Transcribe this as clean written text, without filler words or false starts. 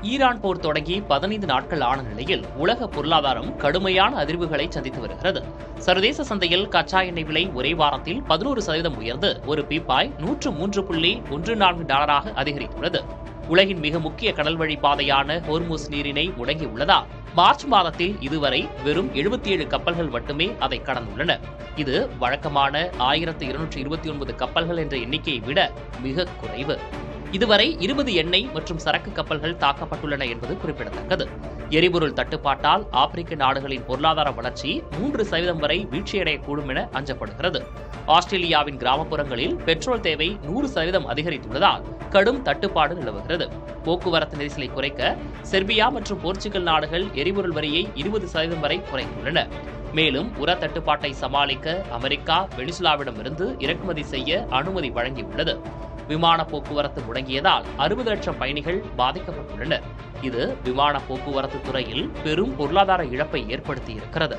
Iran போர் தொடங்கி 15 நாட்கள் ஆன நிலையில் உலக பொருளாதாரம் கடுமையான அதிர்வுகளை சந்தித்து வருகிறது. சர்வதேச சந்தையில் கச்சா எண்ணெய் விலை ஒரே வாரத்தில் 11% உயர்ந்து ஒரு பீப்பாய் $103.14 அதிகரித்துள்ளது. உலகின் மிக முக்கிய கடல்வழி பாதையான ஹோர்முஸ் நீரிணை முடங்கியுள்ளதால் மார்ச் மாதத்தில் இதுவரை வெறும் 77 கப்பல்கள் மட்டுமே அதை கடந்துள்ளன. இது வழக்கமான 1229 கப்பல்கள் என்ற எண்ணிக்கையை விட மிக குறைவு. இதுவரை 20 எண்ணெய் மற்றும் சரக்கு கப்பல்கள் தாக்கப்பட்டுள்ளன என்பது குறிப்பிடத்தக்கது. எரிபொருள் தட்டுப்பாட்டால் ஆப்பிரிக்க நாடுகளின் பொருளாதார வளர்ச்சி 3% வரை வீழ்ச்சியடையக்கூடும் என அஞ்சப்படுகிறது. ஆஸ்திரேலியாவின் கிராமப்புறங்களில் பெட்ரோல் தேவை 100% அதிகரித்துள்ளதால் கடும் தட்டுப்பாடு நிலவுகிறது. போக்குவரத்து நெரிசலை குறைக்க செர்பியா மற்றும் போர்ச்சுகல் நாடுகள் எரிபொருள் வரியை 20% வரை குறைத்துள்ளன. மேலும் உர தட்டுப்பாட்டை சமாளிக்க அமெரிக்கா வெனிசுலாவிடமிருந்து இறக்குமதி செய்ய அனுமதி வழங்கியுள்ளது. விமான போக்குவரத்து முடங்கியதால் 60 லட்சம் பயணிகள் பாதிக்கப்பட்டுள்ளனர். இது விமான போக்குவரத்து துறையில் பெரும் பொருளாதார இழப்பை ஏற்படுத்தியிருக்கிறது.